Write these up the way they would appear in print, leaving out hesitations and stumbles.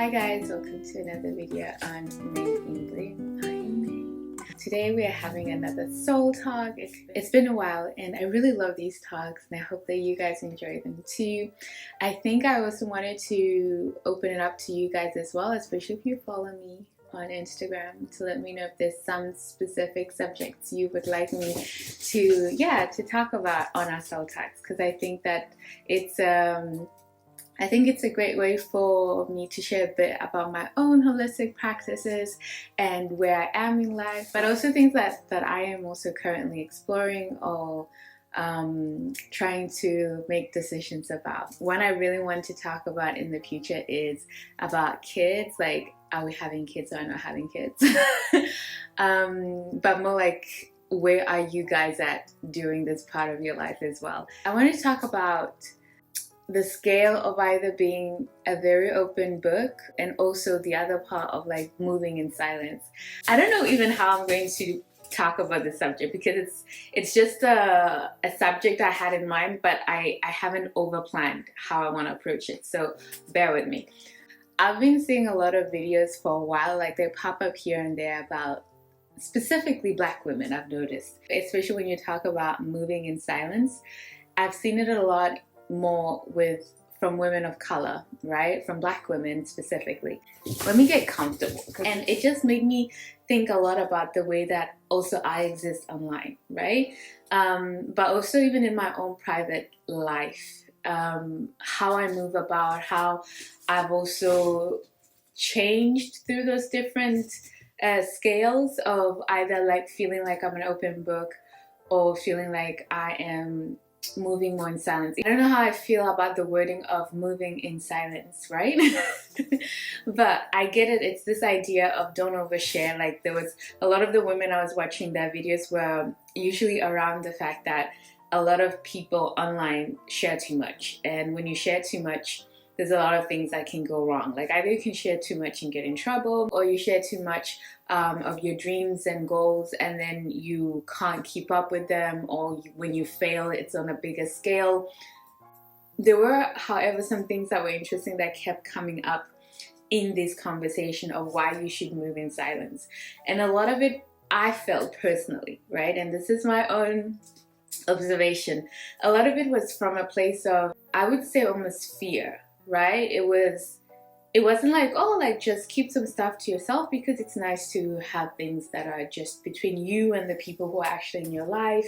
Hi guys, welcome to another video on May English. I am May. Today we are having another soul talk. It's been a while and I really love these talks and I hope that you guys enjoy them too. I think I also wanted to open it up to you guys as well, especially if you follow me on Instagram, to let me know if there's some specific subjects you would like me to talk about on our soul talks, because I think that it's a great way for me to share a bit about my own holistic practices and where I am in life, but also things that I am also currently exploring or trying to make decisions about. One I really want to talk about in the future is about kids, like are we having kids or not having kids? But more like, where are you guys at during this part of your life as well? I want to talk about the scale of either being a very open book and also the other part of like moving in silence. I don't know even how I'm going to talk about the subject, because it's just a subject I had in mind, but I haven't overplanned how I want to approach it, so bear with me. I've been seeing a lot of videos for a while, like they pop up here and there about specifically Black women. I've noticed, especially when you talk about moving in silence, I've seen it a lot more from women of color, right? From Black women specifically. Let me get comfortable. And it just made me think a lot about the way that also I exist online, right? But also even in my own private life, how I move about, how I've also changed through those different scales of either like feeling like I'm an open book or feeling like I am moving more in silence. I don't know how I feel about the wording of moving in silence, right? But I get it. It's this idea of don't overshare. Like there was a lot of the women I was watching, their videos were usually around the fact that a lot of people online share too much, and when you share too much, there's a lot of things that can go wrong. Like either you can share too much and get in trouble, or you share too much of your dreams and goals and then you can't keep up with them, or when you fail, it's on a bigger scale. There were, however, some things that were interesting that kept coming up in this conversation of why you should move in silence. And a lot of it I felt personally, right? And this is my own observation. A lot of it was from a place of, I would say, almost fear, right? It wasn't like, oh, like just keep some stuff to yourself, because it's nice to have things that are just between you and the people who are actually in your life.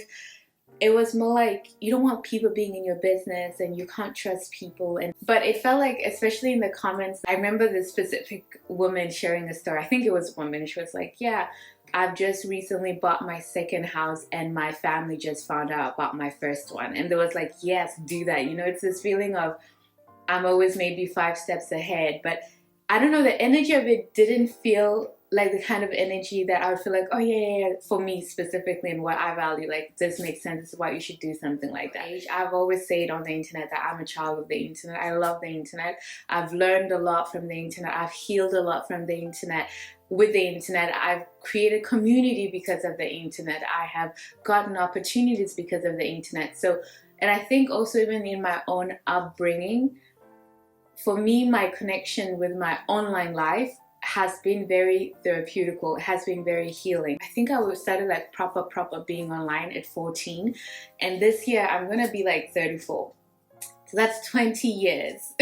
It was more like you don't want people being in your business and you can't trust people. But it felt like, especially in the comments, I remember this specific woman sharing a story. I think it was a woman. She was like, yeah, I've just recently bought my second house and my family just found out about my first one. And there was like, yes, do that. You know, it's this feeling of I'm always maybe 5 steps ahead, but I don't know, the energy of it didn't feel like the kind of energy that I would feel like, oh yeah, for me specifically and what I value, like this makes sense, this is why you should do something like that. I've always said on the internet that I'm a child of the internet. I love the internet. I've learned a lot from the internet. I've healed a lot from the internet. With the internet, I've created community because of the internet. I have gotten opportunities because of the internet. So, and I think also even in my own upbringing, for me, my connection with my online life has been very therapeutical. It has been very healing. I think I started like proper being online at 14, and this year I'm gonna be like 34. So that's 20 years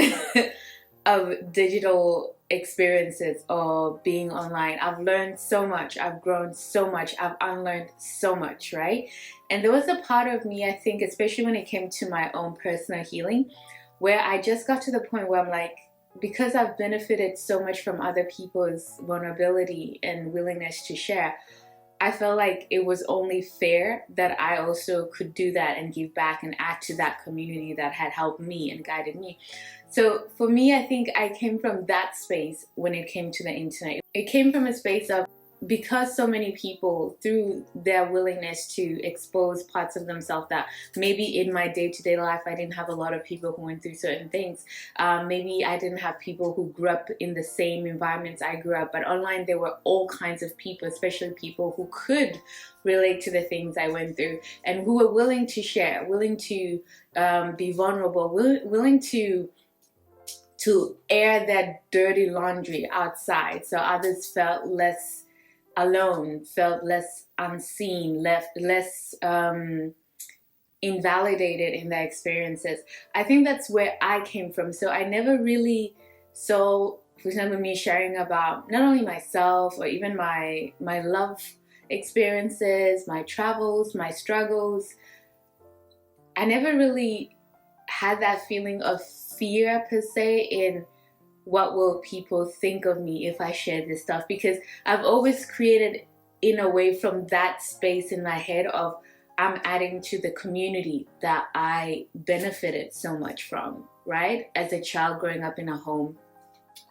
of digital experiences or being online. I've learned so much. I've grown so much. I've unlearned so much, right? And there was a part of me, I think, especially when it came to my own personal healing, where I just got to the point where I'm like, because I've benefited so much from other people's vulnerability and willingness to share, I felt like it was only fair that I also could do that and give back and add to that community that had helped me and guided me. So for me, I think I came from that space when it came to the internet. It came from a space of, because so many people, through their willingness to expose parts of themselves that maybe in my day-to-day life I didn't have a lot of people who went through certain things. Maybe I didn't have people who grew up in the same environments I grew up, but online there were all kinds of people, especially people who could relate to the things I went through and who were willing to share, willing to be vulnerable, willing to to air their dirty laundry outside, so others felt less alone, felt less unseen, less invalidated in their experiences. I think that's where I came from. So I never really saw, for example, me sharing about not only myself or even my love experiences, my travels, my struggles. I never really had that feeling of fear per se in what will people think of me if I share this stuff, because I've always created in a way from that space in my head of I'm adding to the community that I benefited so much from, right? As a child growing up in a home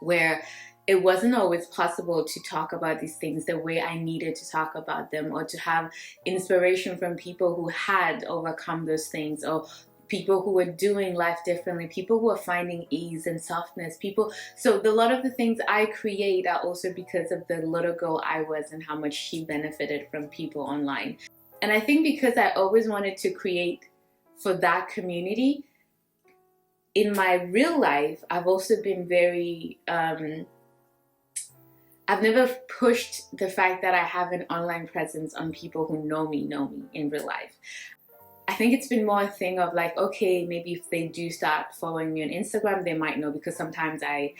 where it wasn't always possible to talk about these things the way I needed to talk about them, or to have inspiration from people who had overcome those things, or people who were doing life differently, people who are finding ease and softness, people. So a lot of the things I create are also because of the little girl I was and how much she benefited from people online. And I think because I always wanted to create for that community, in my real life, I've also been very, I've never pushed the fact that I have an online presence on people who know me in real life. I think it's been more a thing of like, okay, maybe if they do start following me on Instagram, they might know, because sometimes I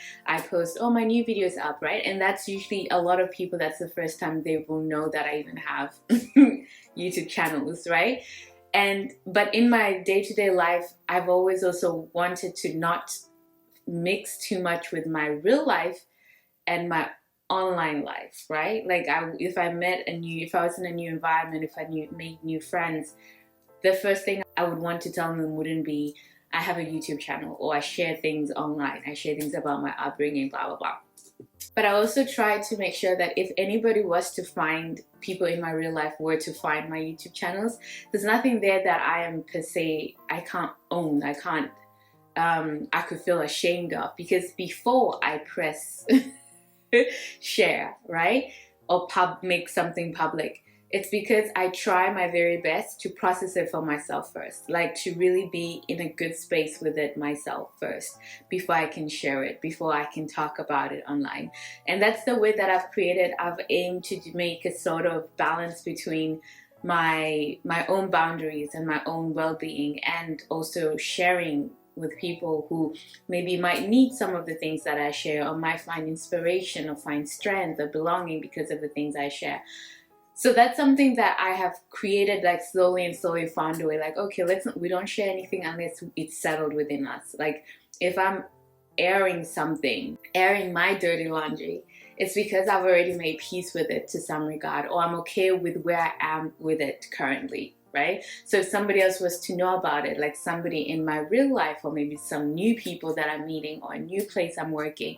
post, oh, my new video is up, right? And that's usually a lot of people, that's the first time they will know that I even have YouTube channels, right? But in my day-to-day life, I've always also wanted to not mix too much with my real life and my online life, right? Like if I was in a new environment, if I made new friends, the first thing I would want to tell them wouldn't be, I have a YouTube channel, or I share things online, I share things about my upbringing, blah, blah, blah. But I also try to make sure that if anybody was to find, people in my real life were to find my YouTube channels, there's nothing there that I am per se, I can't own, I could feel ashamed of, because before I press share, right, or make something public, it's because I try my very best to process it for myself first, like to really be in a good space with it myself first before I can share it, before I can talk about it online. And that's the way that I've aimed to make a sort of balance between my own boundaries and my own well-being, and also sharing with people who maybe might need some of the things that I share, or might find inspiration or find strength or belonging because of the things I share. So that's something that I have created, like slowly and slowly found a way, like, okay, we don't share anything unless it's settled within us. Like if I'm airing my dirty laundry, it's because I've already made peace with it to some regard, or I'm okay with where I am with it currently, right? So if somebody else was to know about it, like somebody in my real life, or maybe some new people that I'm meeting, or a new place I'm working,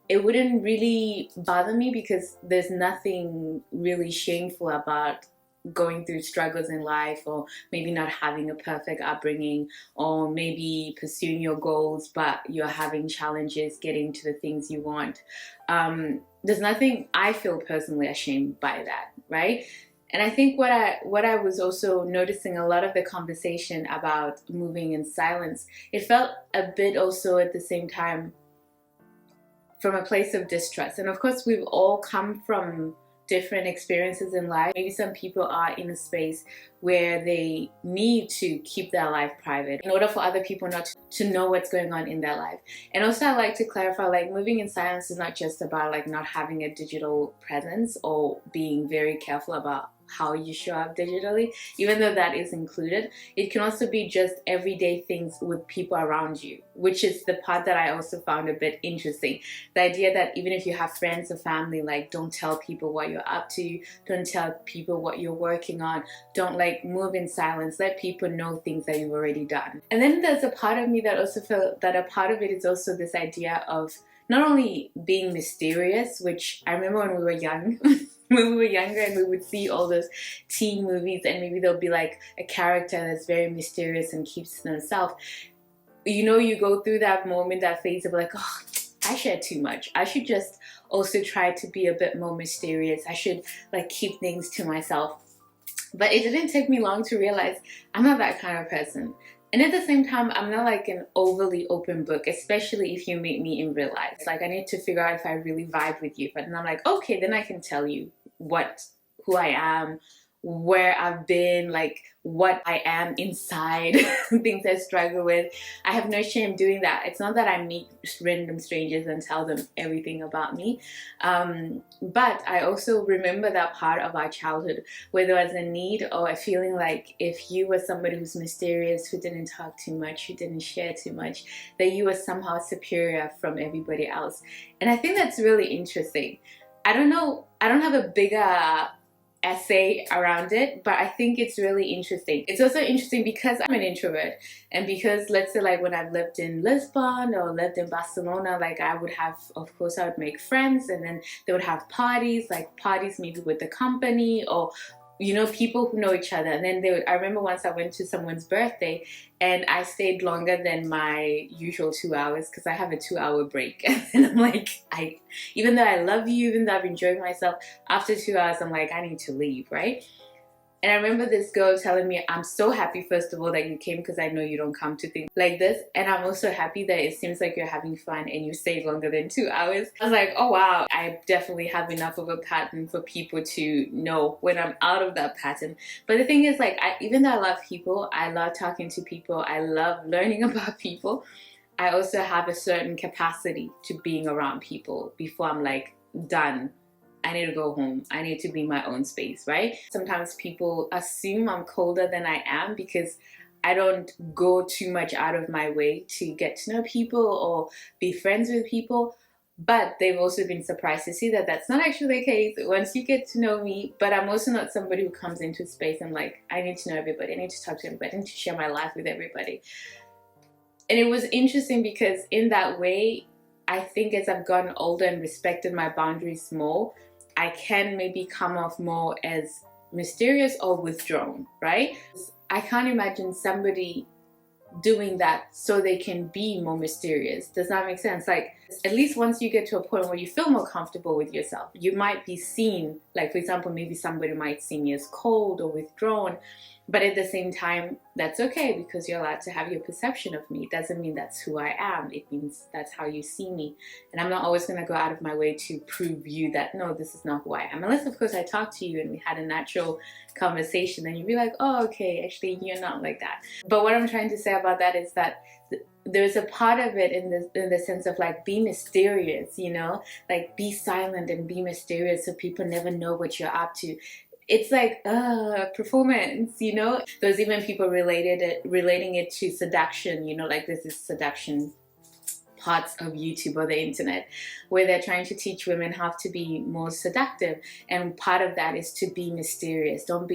it wouldn't really bother me, because there's nothing really shameful about going through struggles in life, or maybe not having a perfect upbringing, or maybe pursuing your goals but you're having challenges getting to the things you want. There's nothing I feel personally ashamed by that, right? And I think what I was also noticing, a lot of the conversation about moving in silence, it felt a bit also at the same time from a place of distrust. And of course, we've all come from different experiences in life. Maybe some people are in a space where they need to keep their life private in order for other people not to know what's going on in their life. And also, I like to clarify, like, moving in silence is not just about like not having a digital presence, or being very careful about how you show up digitally, even though that is included. It can also be just everyday things with people around you, which is the part that I also found a bit interesting. The idea that even if you have friends or family, like, don't tell people what you're up to, don't tell people what you're working on, don't like move in silence, let people know things that you've already done. And then there's a part of me that also felt that a part of it is also this idea of not only being mysterious, which I remember when we were young, when we were younger and we would see all those teen movies, and maybe there'll be like a character that's very mysterious and keeps to themselves. You know, you go through that moment, that phase of like, oh, I share too much. I should just also try to be a bit more mysterious. I should like keep things to myself. But it didn't take me long to realize I'm not that kind of person. And at the same time, I'm not like an overly open book, especially if you meet me in real life. It's like I need to figure out if I really vibe with you. But then I'm like, okay, then I can tell you who I am, where I've been, like what I am inside, things I struggle with. I have no shame doing that. It's not that I meet random strangers and tell them everything about me. But I also remember that part of our childhood where there was a need or a feeling like if you were somebody who's mysterious, who didn't talk too much, who didn't share too much, that you were somehow superior from everybody else. And I think that's really interesting. I don't know, I don't have a bigger essay around it, but I think it's really interesting. It's also interesting because I'm an introvert, and because, let's say, like when I've lived in Lisbon or lived in Barcelona, like I would have, of course, I would make friends, and then they would have parties, like parties maybe with the company, or you know, people who know each other. And then they would, I remember once I went to someone's birthday and I stayed longer than my usual 2 hours because I have a 2 hour break. And I'm like, even though I love you, even though I've enjoyed myself, after 2 hours, I'm like, I need to leave, right? And I remember this girl telling me, I'm so happy, first of all, that you came because I know you don't come to things like this. And I'm also happy that it seems like you're having fun and you stayed longer than 2 hours. I was like, oh wow, I definitely have enough of a pattern for people to know when I'm out of that pattern. But the thing is, like, even though I love people, I love talking to people, I love learning about people, I also have a certain capacity to being around people before I'm like, done. I need to go home. I need to be in my own space, right? Sometimes people assume I'm colder than I am because I don't go too much out of my way to get to know people or be friends with people. But they've also been surprised to see that that's not actually the case once you get to know me. But I'm also not somebody who comes into space and like, I need to know everybody. I need to talk to everybody. I need to share my life with everybody. And it was interesting because in that way, I think as I've gotten older and respected my boundaries more, I can maybe come off more as mysterious or withdrawn, right? I can't imagine somebody doing that so they can be more mysterious. Does that make sense? Like, at least once you get to a point where you feel more comfortable with yourself, you might be seen, like for example, maybe somebody might see me as cold or withdrawn, but at the same time, that's okay because you're allowed to have your perception of me. It doesn't mean that's who I am. It means that's how you see me. And I'm not always going to go out of my way to prove you that, no, this is not who I am. Unless, of course, I talk to you and we had a natural conversation, then you'd be like, oh, okay, actually, you're not like that. But what I'm trying to say about that is that there's a part of it in the sense of like, be mysterious, you know, like be silent and be mysterious so people never know what you're up to. It's like performance, you know. There's even people relating it to seduction, you know, like this is seduction parts of YouTube or the internet where they're trying to teach women how to be more seductive, and part of that is to be mysterious. Don't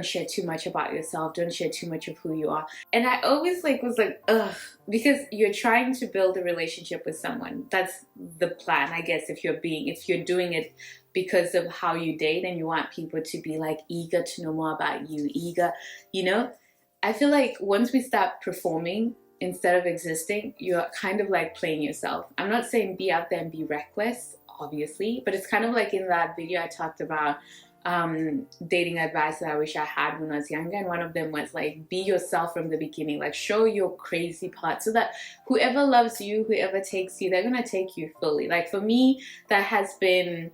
share too much about yourself, don't share too much of who you are. And I always like was like, ugh, because you're trying to build a relationship with someone. That's the plan, I guess, if you're doing it because of how you date and you want people to be like eager to know more about you, eager, you know. I feel like once we start performing instead of existing, you're kind of like playing yourself. I'm not saying be out there and be reckless, obviously, but it's kind of like in that video I talked about dating advice that I wish I had when I was younger, and one of them was like, be yourself from the beginning, like show your crazy part so that whoever loves you, whoever takes you, they're gonna take you fully. Like for me, that has been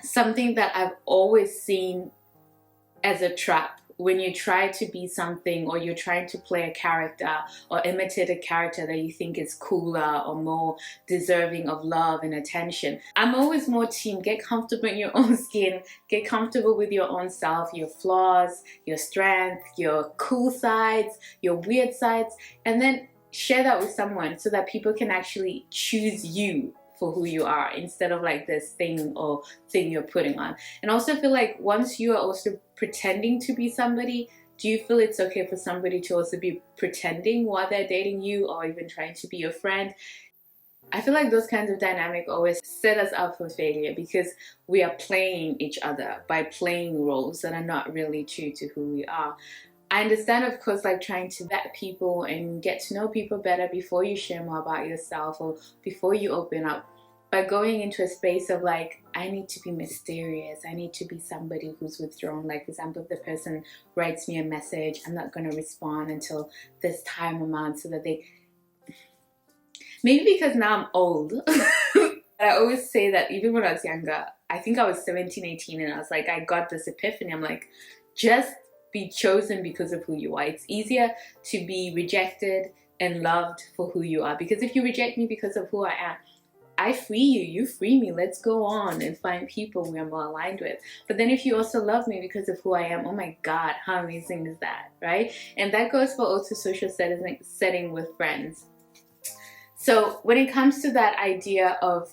something that I've always seen as a trap. When you try to be something or you're trying to play a character or imitate a character that you think is cooler or more deserving of love and attention, I'm always more team get comfortable in your own skin, get comfortable with your own self, your flaws, your strength, your cool sides, your weird sides, and then share that with someone so that people can actually choose you for who you are instead of like this thing you're putting on. And also feel like once you are also pretending to be somebody, do you feel it's okay for somebody to also be pretending while they're dating you or even trying to be your friend? I feel like those kinds of dynamics always set us up for failure because we are playing each other by playing roles that are not really true to who we are. I understand, of course, like trying to vet people and get to know people better before you share more about yourself or before you open up. by going into a space of like, I need to be mysterious, I need to be somebody who's withdrawn. Like, for example, if the person writes me a message, I'm not going to respond until this time amount, so that they, maybe because now I'm old. I always say that even when I was younger, I think I was 17, 18, and I was like, I got this epiphany. I'm like, just be chosen because of who you are. It's easier to be rejected and loved for who you are. Because if you reject me because of who I am, I free you, you free me. Let's go on and find people we are more aligned with. But then if you also love me because of who I am, oh my God, how amazing is that, right? And that goes for also social setting with friends. So when it comes to that idea of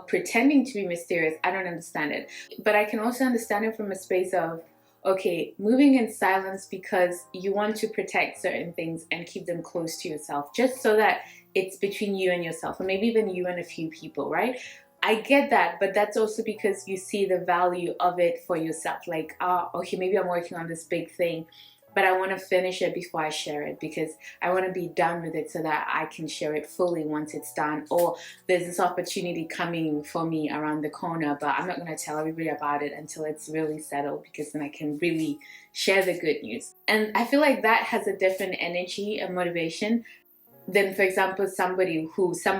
pretending to be mysterious, I don't understand it. But I can also understand it from a space of, okay, moving in silence because you want to protect certain things and keep them close to yourself, just so that it's between you and yourself, or maybe even you and a few people, right? I get that, but that's also because you see the value of it for yourself. Like, okay, maybe I'm working on this big thing, but I want to finish it before I share it, because I want to be done with it so that I can share it fully once it's done. Or there's this opportunity coming for me around the corner, but I'm not going to tell everybody about it until it's really settled, because then I can really share the good news. And I feel like that has a different energy and motivation than, for example, some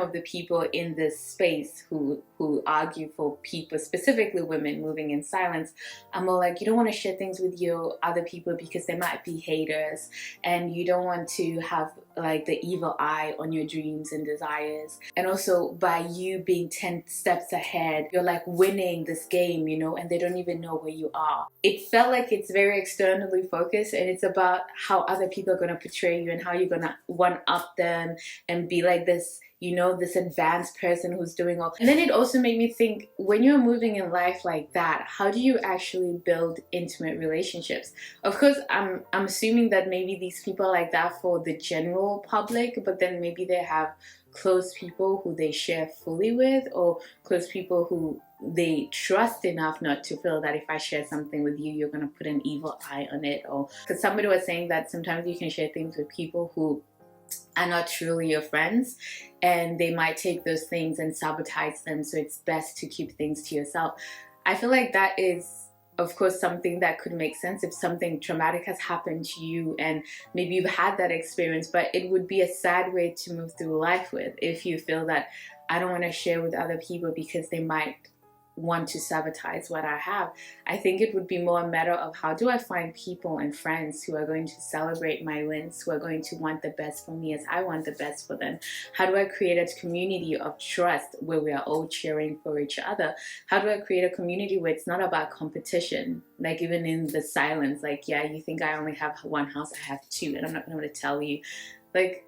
of the people in this space who argue for people, specifically women, moving in silence. I'm more like, you don't want to share things with your other people because they might be haters, and you don't want to have like the evil eye on your dreams and desires. And also, by you being 10 steps ahead, you're like winning this game, you know, and they don't even know where you are. It felt like it's very externally focused, and it's about how other people are going to portray you and how you're going to one up them and be like this, you know, this advanced person who's doing all. And then it also made me think, when you're moving in life like that, how do you actually build intimate relationships? Of course, I'm assuming that maybe these people are like that for the general public, but then maybe they have close people who they share fully with, or close people who they trust enough not to feel that if I share something with you, you're going to put an evil eye on it. Or because somebody was saying that sometimes you can share things with people who are not truly your friends, and they might take those things and sabotage them, so it's best to keep things to yourself. I feel like that is, of course, something that could make sense if something traumatic has happened to you and maybe you've had that experience, but it would be a sad way to move through life with, if you feel that I don't want to share with other people because they might want to sabotage what I have. I think it would be more a matter of, how do I find people and friends who are going to celebrate my wins, who are going to want the best for me as I want the best for them? How do I create a community of trust where we are all cheering for each other? How do I create a community where it's not about competition? Like, even in the silence, like, yeah, you think I only have one house, I have two, and I'm not going to tell you. Like,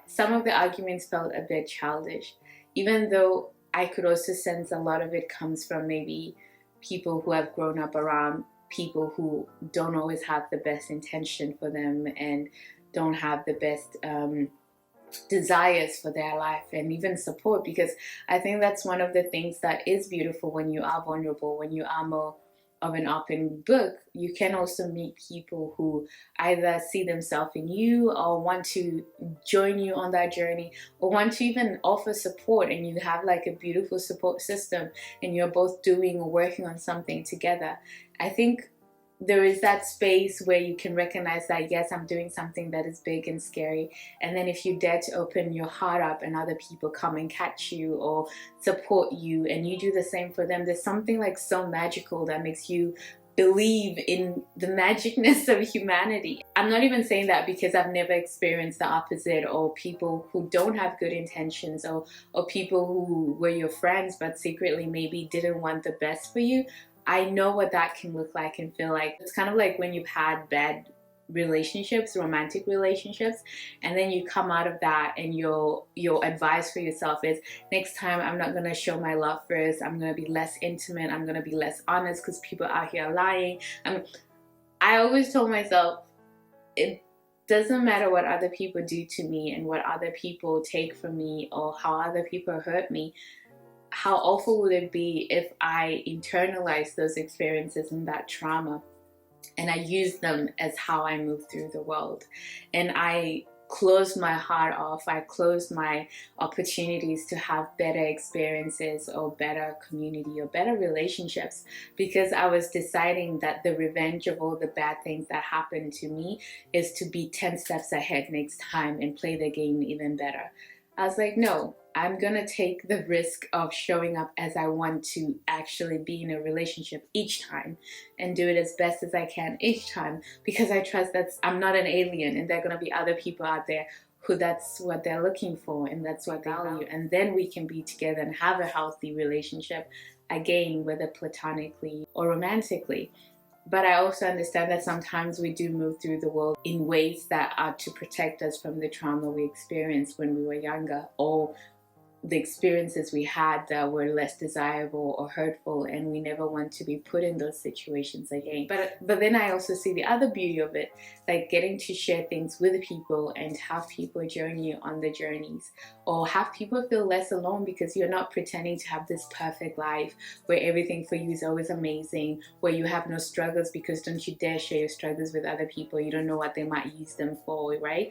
some of the arguments felt a bit childish, even though I could also sense a lot of it comes from maybe people who have grown up around people who don't always have the best intention for them and don't have the best desires for their life and even support. Because I think that's one of the things that is beautiful when you are vulnerable, when you are more of an open book. You can also meet people who either see themselves in you or want to join you on that journey, or want to even offer support, and you have like a beautiful support system and you're both doing or working on something together. I think there is that space where you can recognize that, yes, I'm doing something that is big and scary. And then if you dare to open your heart up and other people come and catch you or support you and you do the same for them, there's something like so magical that makes you believe in the magicness of humanity. I'm not even saying that because I've never experienced the opposite, or people who don't have good intentions, or people who were your friends but secretly maybe didn't want the best for you. I know what that can look like and feel like. It's kind of like when you've had bad relationships, romantic relationships, and then you come out of that and your advice for yourself is, next time I'm not going to show my love first, I'm going to be less intimate, I'm going to be less honest because people out here are lying. I always told myself, it doesn't matter what other people do to me and what other people take from me or how other people hurt me. How awful would it be if I internalize those experiences and that trauma and I use them as how I move through the world? And I closed my heart off. I closed my opportunities to have better experiences or better community or better relationships, because I was deciding that the revenge of all the bad things that happened to me is to be 10 steps ahead next time and play the game even better. I was like, no, I'm gonna take the risk of showing up as I want to actually be in a relationship each time and do it as best as I can each time, because I trust that I'm not an alien and there are gonna be other people out there who that's what they're looking for and that's what they value, and then we can be together and have a healthy relationship again, whether platonically or romantically. But I also understand that sometimes we do move through the world in ways that are to protect us from the trauma we experienced when we were younger, or the experiences we had that were less desirable or hurtful, and we never want to be put in those situations again. But then I also see the other beauty of it, like getting to share things with people and have people join you on the journeys, or have people feel less alone because you're not pretending to have this perfect life where everything for you is always amazing, where you have no struggles, because don't you dare share your struggles with other people. You don't know what they might use them for, right?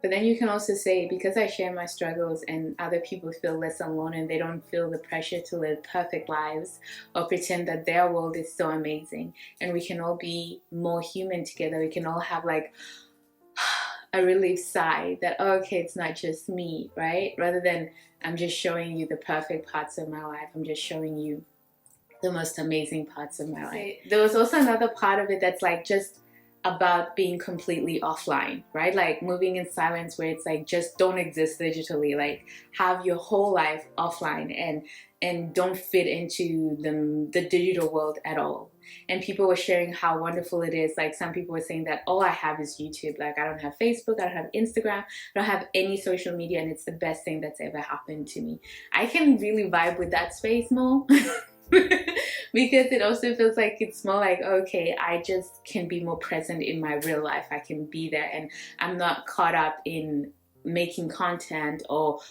But then you can also say, because I share my struggles and other people feel less alone and they don't feel the pressure to live perfect lives or pretend that their world is so amazing, and we can all be more human together. We can all have like a relief sigh that, oh, okay, it's not just me, right? Rather than I'm just showing you the perfect parts of my life. I'm just showing you the most amazing parts of my life. There was also another part of it that's like just about being completely offline, right? Like moving in silence, where it's like just don't exist digitally, like have your whole life offline and don't fit into the digital world at all. And people were sharing how wonderful it is. Like some people were saying that all I have is YouTube. Like I don't have Facebook, I don't have Instagram, I don't have any social media, and it's the best thing that's ever happened to me. I can really vibe with that space more. Because it also feels like it's more like, okay, I just can be more present in my real life. I can be there and I'm not caught up in making content or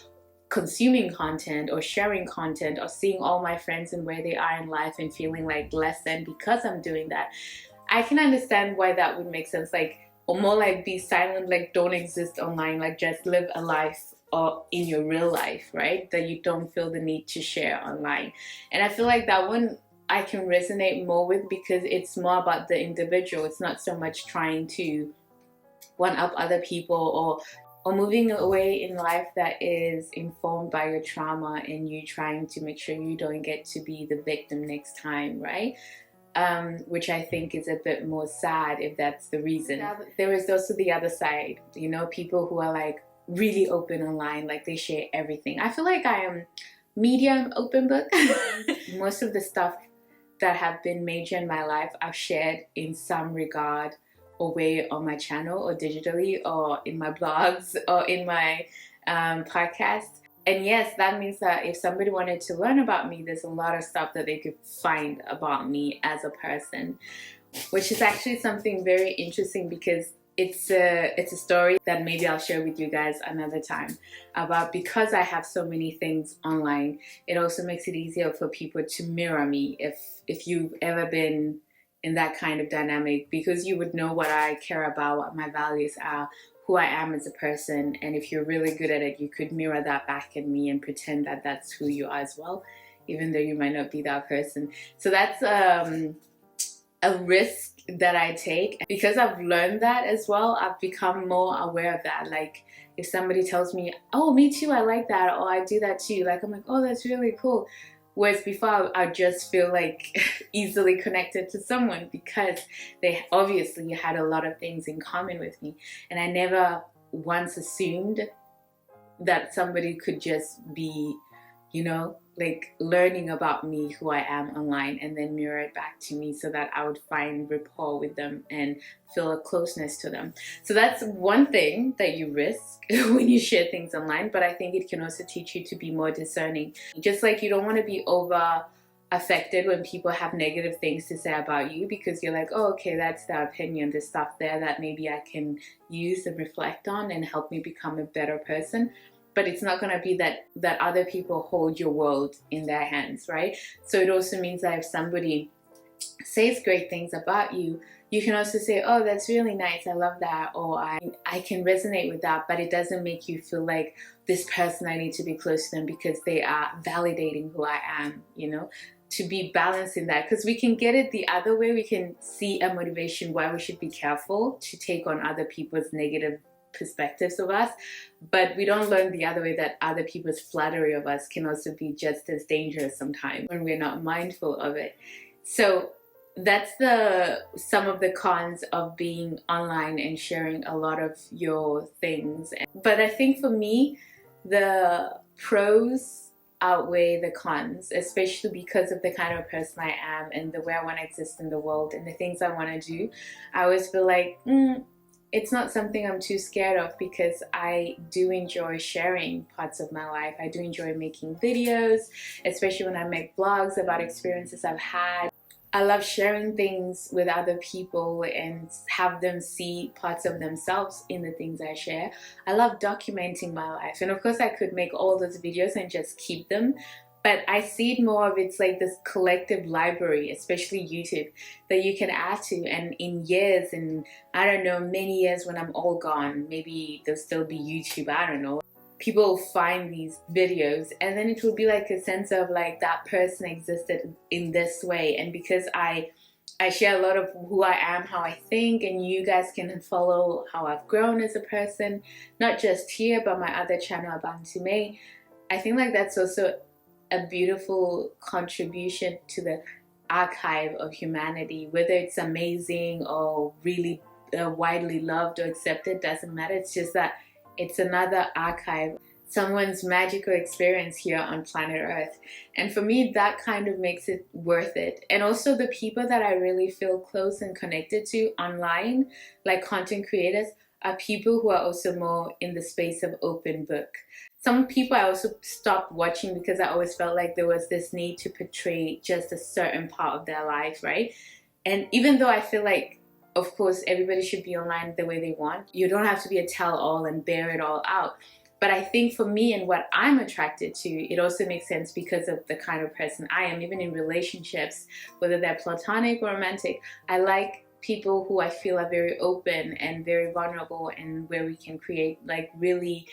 consuming content or sharing content or seeing all my friends and where they are in life and feeling like less than because I'm doing that. I can understand why that would make sense, like, or more like be silent, like don't exist online, like just live a life or in your real life, right? That you don't feel the need to share online. And I feel like that one I can resonate more with, because it's more about the individual. It's not so much trying to one up other people or moving away in life that is informed by your trauma and you trying to make sure you don't get to be the victim next time, right? Which I think is a bit more sad if that's the reason. There is also the other side, you know, people who are like really open online, like they share everything. I feel like I am medium open book. Most of the stuff that have been major in my life I've shared in some regard or way on my channel or digitally or in my blogs or in my podcast. And yes, that means that if somebody wanted to learn about me, there's a lot of stuff that they could find about me as a person, which is actually something very interesting, because it's a story that maybe I'll share with you guys another time about, because I have so many things online, it also makes it easier for people to mirror me if you've ever been in that kind of dynamic, because you would know what I care about, what my values are, who I am as a person, and if you're really good at it, you could mirror that back at me and pretend that that's who you are as well, even though you might not be that person. So that's a risk that I take. Because I've learned that as well, I've become more aware of that. Like if somebody tells me, oh, me too, I like that, or I do that too, like I'm like, oh, that's really cool. Whereas before I just feel like easily connected to someone because they obviously had a lot of things in common with me, and I never once assumed that somebody could just be, you know, like learning about me, who I am online, and then mirror it back to me so that I would find rapport with them and feel a closeness to them. So that's one thing that you risk when you share things online, but I think it can also teach you to be more discerning. Just like you don't want to be over affected when people have negative things to say about you, because you're like, oh, okay, that's their opinion, there's stuff there that maybe I can use and reflect on and help me become a better person. But it's not going to be that other people hold your world in their hands, right? So it also means that if somebody says great things about you, you can also say, oh, that's really nice, I love that, or I can resonate with that, but it doesn't make you feel like this person, I need to be close to them because they are validating who I am, you know? To be balanced in that, because we can get it the other way. We can see a motivation why we should be careful to take on other people's negative perspectives of us, but we don't learn the other way, that other people's flattery of us can also be just as dangerous sometimes when we're not mindful of it. So that's some of the cons of being online and sharing a lot of your things. But I think for me, the pros outweigh the cons, especially because of the kind of person I am and the way I want to exist in the world and the things I want to do. I always feel like it's not something I'm too scared of, because I do enjoy sharing parts of my life. I do enjoy making videos, especially when I make blogs about experiences I've had. I love sharing things with other people and have them see parts of themselves in the things I share. I love documenting my life. And of course I could make all those videos and just keep them, but I see it more of it's like this collective library, especially YouTube, that you can add to, and in years, and I don't know, many years when I'm all gone, maybe there'll still be YouTube, I don't know. People will find these videos, and then it will be like a sense of like that person existed in this way. And because I share a lot of who I am, how I think, and you guys can follow how I've grown as a person, not just here but my other channel, Abantu May. I think like that's also a beautiful contribution to the archive of humanity. Whether it's amazing or really widely loved or accepted, doesn't matter. It's just that it's another archive, someone's magical experience here on planet Earth. And for me, that kind of makes it worth it. And also the people that I really feel close and connected to online, like content creators, are people who are also more in the space of open book. Some people I also stopped watching because I always felt like there was this need to portray just a certain part of their life, right? And even though I feel like, of course, everybody should be online the way they want, you don't have to be a tell-all and bear it all out. But I think for me and what I'm attracted to, it also makes sense because of the kind of person I am. Even in relationships, whether they're platonic or romantic, I like people who I feel are very open and very vulnerable, and where we can create like really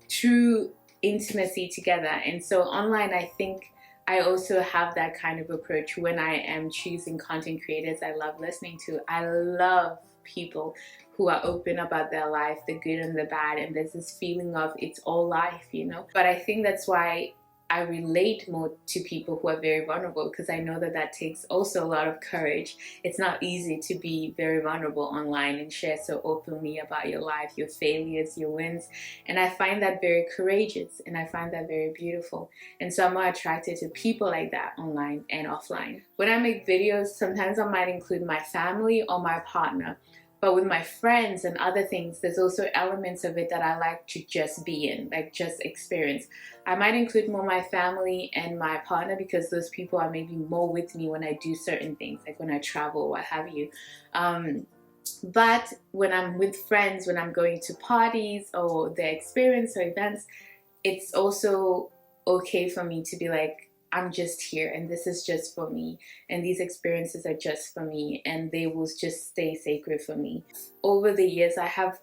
true intimacy together. And so online, I think I also have that kind of approach when I am choosing content creators I love listening to. I love people who are open about their life, the good and the bad, and there's this feeling of it's all life, you know. But I think that's why I relate more to people who are very vulnerable, because I know that that takes also a lot of courage. It's not easy to be very vulnerable online and share so openly about your life, your failures, your wins. And I find that very courageous, and I find that very beautiful. And so I'm more attracted to people like that online and offline. When I make videos, sometimes I might include my family or my partner. But with my friends and other things, there's also elements of it that I like to just be in, like just experience. I might include more my family and my partner because those people are maybe more with me when I do certain things, like when I travel, what have you. But when I'm with friends, when I'm going to parties or their experience or events, it's also okay for me to be like, I'm just here and this is just for me, and these experiences are just for me, and they will just stay sacred for me. Over the years, I have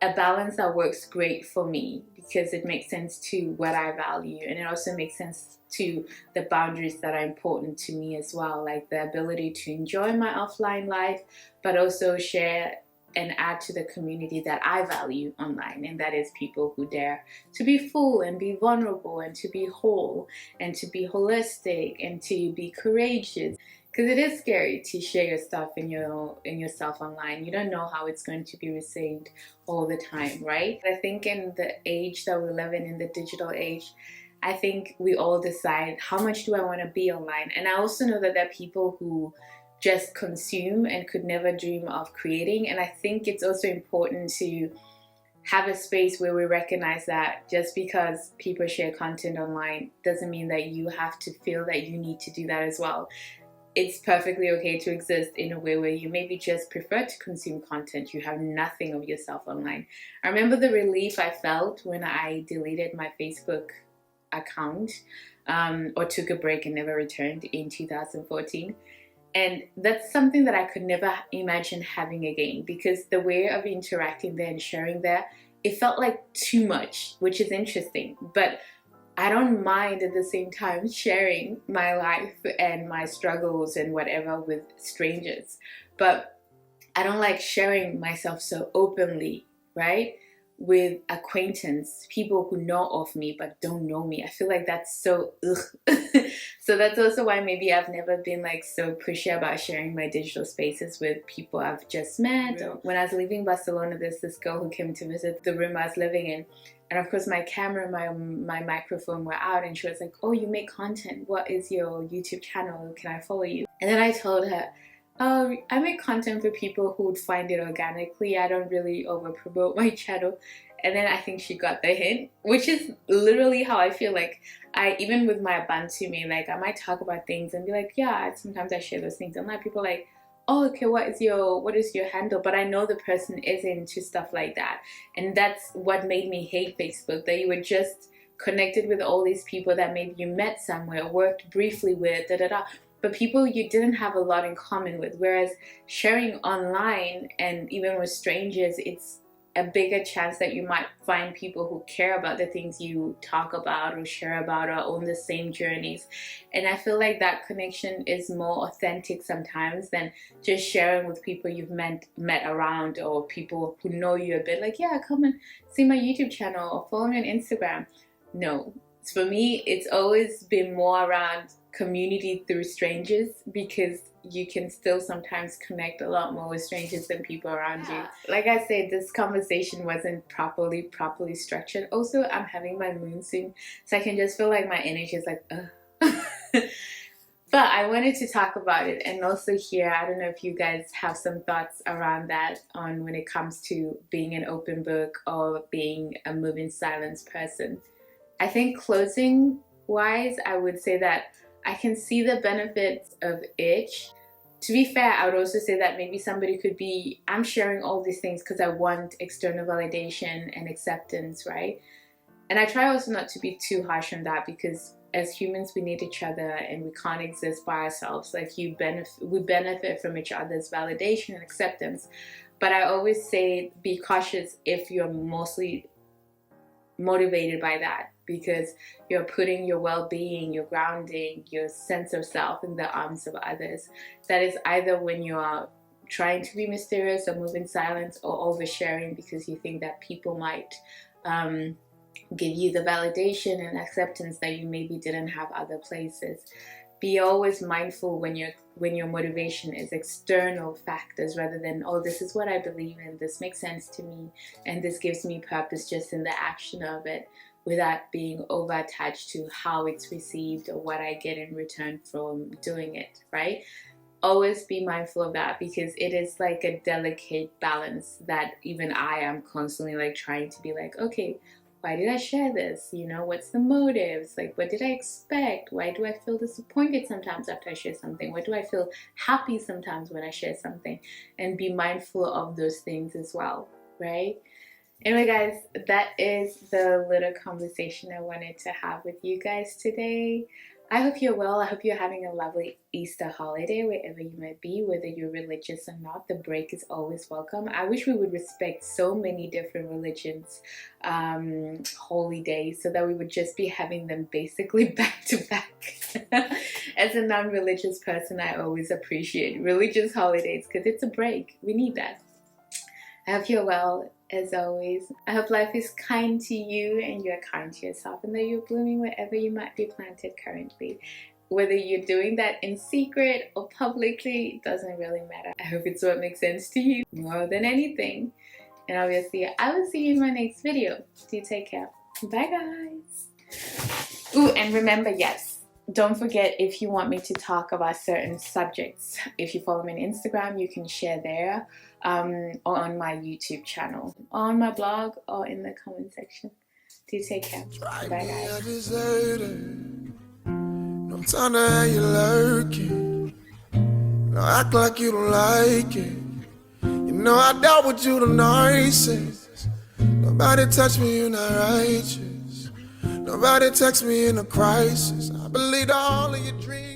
a balance that works great for me because it makes sense to what I value, and it also makes sense to the boundaries that are important to me as well, like the ability to enjoy my offline life but also share and add to the community that I value online, and that is people who dare to be full and be vulnerable and to be whole and to be holistic and to be courageous. Because it is scary to share your stuff in yourself online. You don't know how it's going to be received all the time, right? I think in the age that we live in the digital age, I think we all decide how much do I want to be online. And I also know that there are people who just consume and could never dream of creating. And I think it's also important to have a space where we recognize that just because people share content online doesn't mean that you have to feel that you need to do that as well. It's perfectly okay to exist in a way where you maybe just prefer to consume content. You have nothing of yourself online. I remember the relief I felt when I deleted my Facebook account or took a break and never returned in 2014. And that's something that I could never imagine having again, because the way of interacting there and sharing there, it felt like too much, which is interesting. But I don't mind at the same time sharing my life and my struggles and whatever with strangers. But I don't like sharing myself so openly, right? With acquaintance, people who know of me but don't know me. I feel like that's so ugh. So that's also why maybe I've never been like so pushy about sharing my digital spaces with people I've just met. Yeah. When I was leaving Barcelona, there's this girl who came to visit the room I was living in. And of course my camera, my microphone were out, and she was like, oh, you make content. What is your YouTube channel? Can I follow you? And then I told her, oh, I make content for people who would find it organically. I don't really over promote my channel. And then I think she got the hint, which is literally how I feel. Like, even with my Bantu me, like I might talk about things and be like, yeah, sometimes I share those things. And like people like, oh, okay, what is your handle? But I know the person is into stuff like that. And that's what made me hate Facebook, that you were just connected with all these people that maybe you met somewhere, worked briefly with, but people you didn't have a lot in common with. Whereas sharing online and even with strangers, it's a bigger chance that you might find people who care about the things you talk about or share about or own the same journeys. And I feel like that connection is more authentic sometimes than just sharing with people you've met around, or people who know you a bit, like, yeah, come and see my YouTube channel or follow me on Instagram. No, for me, it's always been more around community through strangers, because you can still sometimes connect a lot more with strangers than people around you. Like I said, this conversation wasn't properly structured. Also, I'm having my moon soon, so I can just feel like my energy is like, ugh. But I wanted to talk about it, and also here, I don't know if you guys have some thoughts around that, on when it comes to being an open book or being a move in silence person. I think closing wise, I would say that I can see the benefits of each. To be fair, I would also say that maybe somebody could be, I'm sharing all these things because I want external validation and acceptance, right? And I try also not to be too harsh on that, because as humans, we need each other and we can't exist by ourselves. Like we benefit from each other's validation and acceptance. But I always say be cautious if you're mostly motivated by that, because you're putting your well-being, your grounding, your sense of self in the arms of others. That is either when you are trying to be mysterious or move in silence, or oversharing because you think that people might give you the validation and acceptance that you maybe didn't have other places. Be always mindful when your motivation is external factors, rather than, oh, this is what I believe in, this makes sense to me, and this gives me purpose just in the action of it, without being over attached to how it's received or what I get in return from doing it, right? Always be mindful of that, because it is like a delicate balance that even I am constantly like trying to be like, okay, why did I share this? You know, what's the motives? Like, what did I expect? Why do I feel disappointed sometimes after I share something? Why do I feel happy sometimes when I share something? And be mindful of those things as well, right? Anyway, guys, that is the little conversation I wanted to have with you guys today. I hope you're well. I hope you're having a lovely Easter holiday wherever you might be, whether you're religious or not. The break is always welcome. I wish we would respect so many different religions' holy days, so that we would just be having them basically back to back. As a non-religious person, I always appreciate religious holidays because it's a break. We need that. I hope you're well, as always. I hope life is kind to you and you're kind to yourself, and that you're blooming wherever you might be planted currently. Whether you're doing that in secret or publicly, doesn't really matter. I hope it's what makes sense to you more than anything. And obviously, I will see you in my next video. Do take care. Bye, guys. Ooh, and remember, yes, don't forget, if you want me to talk about certain subjects, if you follow me on Instagram, you can share there, or on my YouTube channel, or on my blog, or in the comment section. Do take care. Bye, guys. No time to have you lurking. No, act like you don't like it. You know I dealt with you the nicest. Nobody touched me, you're not righteous. Nobody text me in a crisis. I believed all of your dreams.